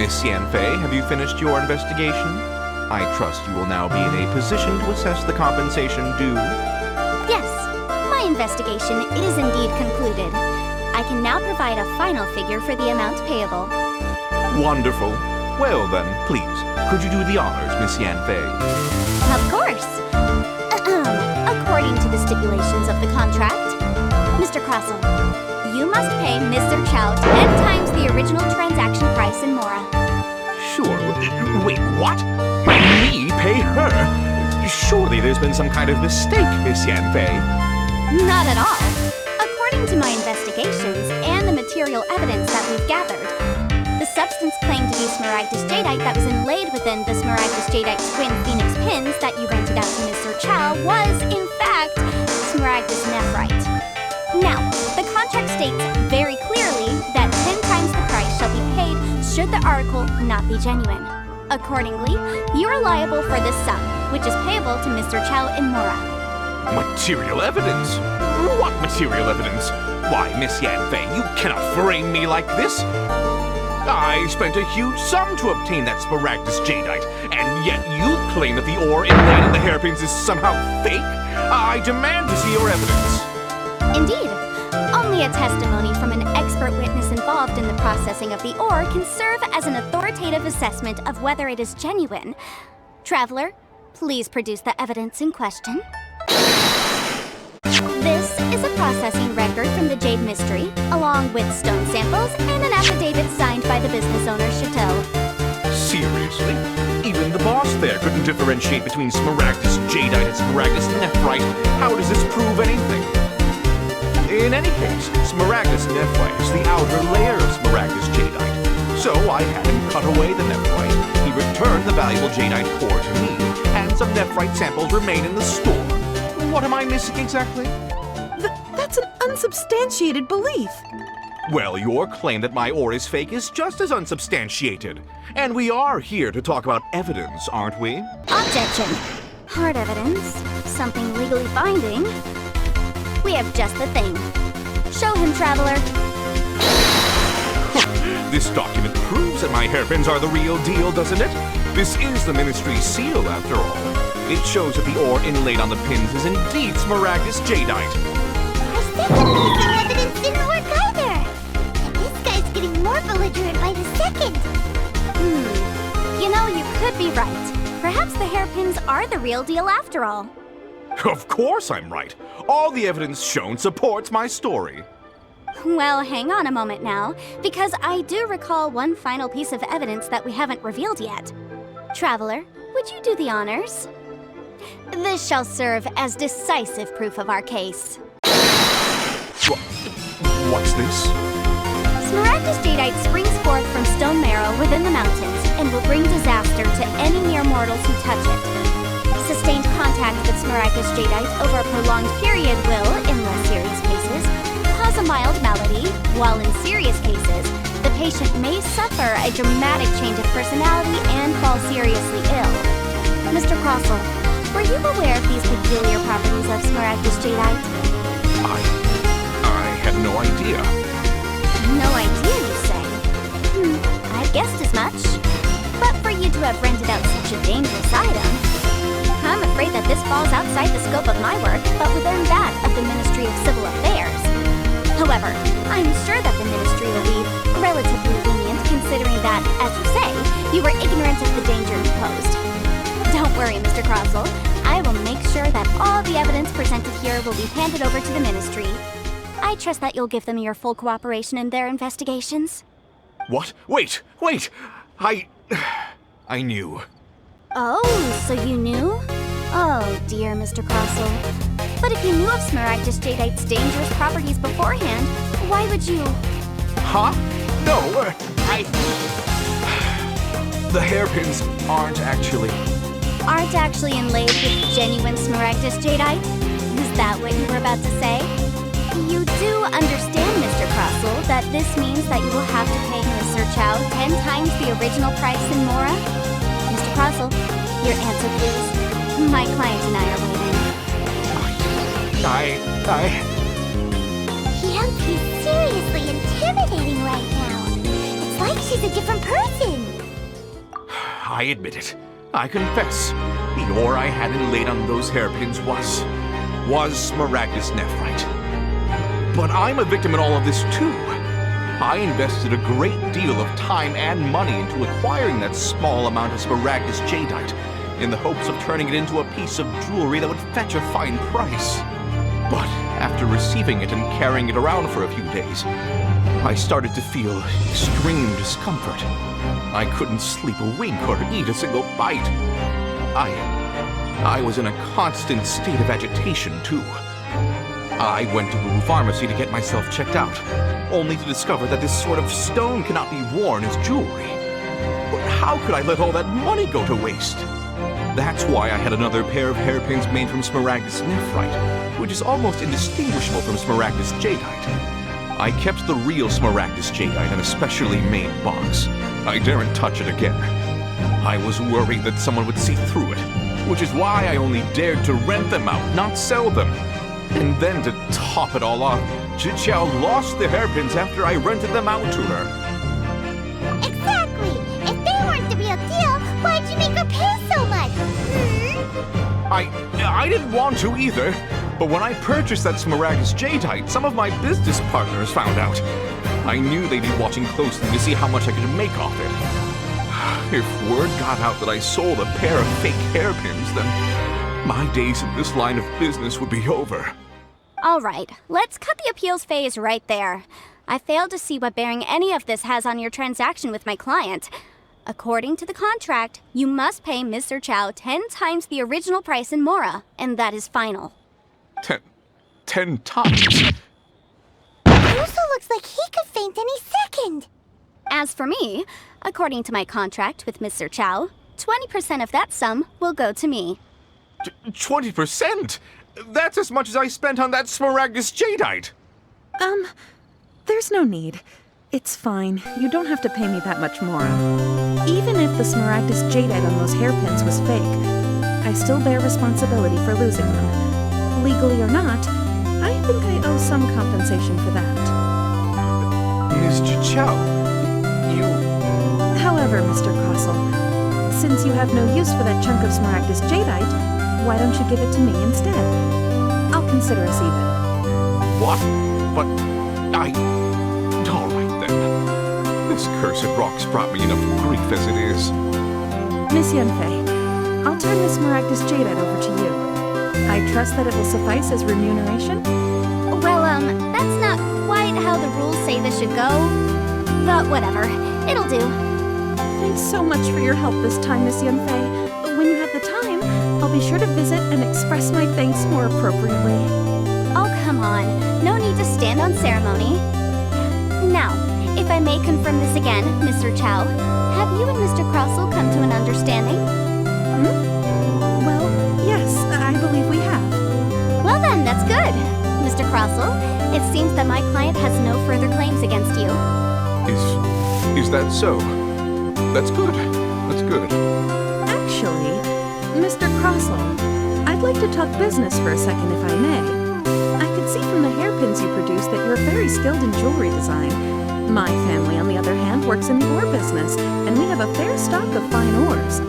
Miss Yanfei, have you finished your investigation? I trust you will now be in a position to assess the compensation due. Yes, my investigation is indeed concluded. I can now provide a final figure for the amount payable. Wonderful. Well then, please, could you do the honors, Miss Yanfei? Of course. According to the stipulations of the contract, Mr. Crossell, you must pay Mr. Chow 10 times the original transaction price in Mora. Sure. Wait, what? Me pay her? Surely there's been some kind of mistake, Miss Yanfei. Not at all. According to my investigations and the material evidence that we've gathered, the substance claimed to be Scamragdus Jadeite that was inlaid within the Scamragdus Jadeite twin phoenix pins that you rented out to Mr. Chow was, in fact, Scamragdus nephrite. Now, the contract states very clearly that 10 times the price shall be paid should the article not be genuine. Accordingly, you are liable for this sum, which is payable to Mr. Chow in Mora. Material evidence? What material evidence? Why, Miss Yanfei, you cannot frame me like this. I spent a huge sum to obtain that Scamragdus Jadeite, and yet you claim that the ore inlaid in the hairpins is somehow fake? I demand to see your evidence. Indeed. Only a testimony from an expert witness involved in the processing of the ore can serve as an authoritative assessment of whether it is genuine. Traveler, please produce the evidence in question. This is a processing record from the Jade Mystery, along with stone samples and an affidavit signed by the business owner, Chateau. Seriously? Even the boss there couldn't differentiate between Scamragdus Jadeite and Scamragdus nephrite. How does this prove anything? In any case, Scamragdus nephrite is the outer layer of Scamragdus Jadeite. So I had him cut away the nephrite. He returned the valuable Jadeite core to me, and some nephrite samples remain in the store. What am I missing exactly? That's an unsubstantiated belief. Well, your claim that my ore is fake is just as unsubstantiated. And we are here to talk about evidence, aren't we? Objection. Hard evidence. Something legally binding. We have just the thing. Show him, Traveler. This document proves that my hairpins are the real deal, doesn't it? This is the Ministry's seal, after all. It shows that the ore inlaid on the pins is indeed Scamragdus Jadeite. Our second piece of evidence didn't work either. And this guy's getting more belligerent by the second. You know, you could be right. Perhaps the hairpins are the real deal after all. Of course I'm right. All the evidence shown supports my story. Well, hang on a moment now, because I do recall one final piece of evidence that we haven't revealed yet. Traveler, would you do the honors? This shall serve as decisive proof of our case. What's this? Scamragdus Jadeite springs forth from stone marrow within the mountains and will bring disaster to any mere mortals who touch it. Sustained contact with Scamragdus Jadeite over a prolonged period will, in less serious cases, cause a mild malady, while in serious cases, the patient may suffer a dramatic change of personality and fall seriously ill. Mr. Crossell, were you aware of these peculiar properties of Scamragdus Jadeite? I had no idea. No idea, you say? I guessed as much. But for you to have rented out such a dangerous item, I'm afraid that this falls outside the scope of my work, but within that of the Ministry of Civil Affairs. However, I'm sure that the Ministry will be relatively lenient, considering that, as you say, you were ignorant of the danger you posed. Don't worry, Mr. Crossell. I will make sure that all the evidence presented here will be handed over to the Ministry. I trust that you'll give them your full cooperation in their investigations. What? Wait! I knew. Oh, so you knew? Oh, dear Mr. Crossell. But if you knew of Scamragdus Jadeite's dangerous properties beforehand, why would you... Huh? No, The hairpins aren't actually inlaid with genuine Scamragdus Jadeite? Is that what you were about to say? You do understand, Mr. Crossell, that this means that you will have to pay Mr. Chow 10 times the original price in Mora? Mr. Crossell, your answer, please. My client and I are waiting. Yanfei's seriously intimidating right now. It's like She's a different person. I admit it. I confess. The ore I had inlaid on those hairpins was Scamragdus nephrite. But I'm a victim in all of this too. I invested a great deal of time and money into acquiring that small amount of Scamragdus jadeite in the hopes of turning it into a piece of jewelry that would fetch a fine price. But after receiving it and carrying it around for a few days, I started to feel extreme discomfort. I couldn't sleep a wink or eat a single bite. I was in a constant state of agitation, too. I went to the pharmacy to get myself checked out, only to discover that this sort of stone cannot be worn as jewelry. But how could I let all that money go to waste? That's why I had another pair of hairpins made from Scamragdus nephrite, which is almost indistinguishable from Scamragdus jadeite. I kept the real Scamragdus jadeite in a specially made box. I daren't touch it again. I was worried that someone would see through it, which is why I only dared to rent them out, not sell them. And then to top it all off, Chichao lost the hairpins after I rented them out to her. Exactly. If they weren't the real deal, why'd you make her pay so much? I didn't want to either, but when I purchased that Scamragdus jadeite, some of my business partners found out. I knew they'd be watching closely to see how much I could make off it. If word got out that I sold a pair of fake hairpins, then my days in this line of business would be over. All right, let's cut the appeals phase right there. I failed to see what bearing any of this has on your transaction with my client. According to the contract, you must pay Mr. Chow 10 times the original price in Mora, and that is final. 10 times? Also looks like he could faint any second. As for me, according to my contract with Mr. Chow, 20% of that sum will go to me. 20%? That's as much as I spent on that Scamragdus jadeite. There's no need. It's fine. You don't have to pay me that much more. Even if the Scamragdus jadeite on those hairpins was fake, I still bear responsibility for losing them. Legally or not, I think I owe some compensation for that. Ms. Chichao, you... However, Mr. Crossell, since you have no use for that chunk of Scamragdus jadeite, why don't you give it to me instead? I'll consider us even. What? But all right then. This cursed rock's brought me enough grief as it is. Miss Yanfei, I'll turn the Scamragdus jadeite over to you. I trust that it will suffice as remuneration? Well, that's not quite how the rules say this should go. But whatever, it'll do. Thanks so much for your help this time, Miss Yanfei. When you have the time, I'll be sure to visit and express my thanks more appropriately. Oh, come on. No need to stand on ceremony. Now, if I may confirm this again, Mr. Chow, have you and Mr. Crossell come to an understanding? Well, yes, I believe we have. Well then, that's good. Mr. Crossell, it seems that my client has no further claims against you. Is that so? That's good. That's good. Actually, Mr. Crossell, I'd like to talk business for a second if I may. I could see from the hairpins you produce that you're very skilled in jewelry design. My family, on the other hand, works in the ore business, and we have a fair stock of fine ores.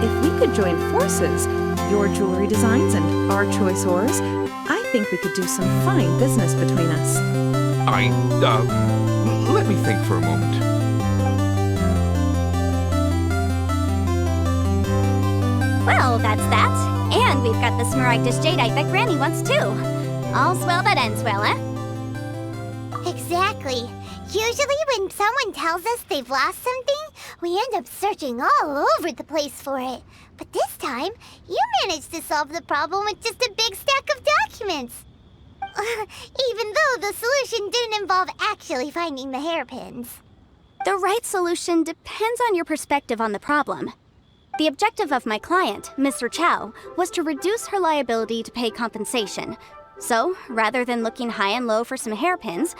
If we could join forces, your jewelry designs and our choice ores, I think we could do some fine business between us. Let me think for a moment. Well, that's that. And we've got the Scamragdus jadeite that Granny wants too. All's well that ends well, eh? Exactly. Usually when someone tells us they've lost something, we end up searching all over the place for it. But this time, you managed to solve the problem with just a big stack of documents. Even though the solution didn't involve actually finding the hairpins. The right solution depends on your perspective on the problem. The objective of my client, Mr. Chow, was to reduce her liability to pay compensation. So, rather than looking high and low for some hairpins,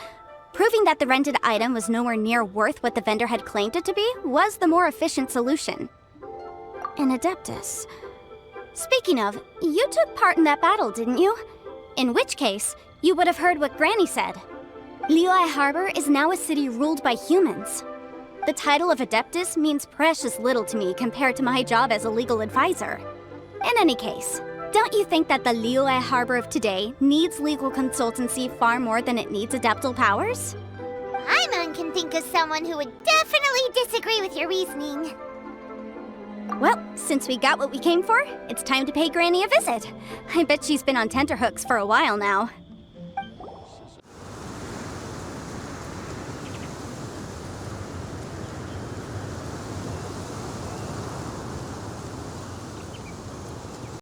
proving that the rented item was nowhere near worth what the vendor had claimed it to be was the more efficient solution. An Adeptus. Speaking of, you took part in that battle, didn't you? In which case, you would have heard what Granny said. Liyue Harbor is now a city ruled by humans. The title of Adeptus means precious little to me compared to my job as a legal advisor. In any case, don't you think that the Liyue Harbor of today needs legal consultancy far more than it needs adeptal powers? Paimon can think of someone who would definitely disagree with your reasoning. Well, since we got what we came for, it's time to pay Granny a visit. I bet she's been on tenterhooks for a while now.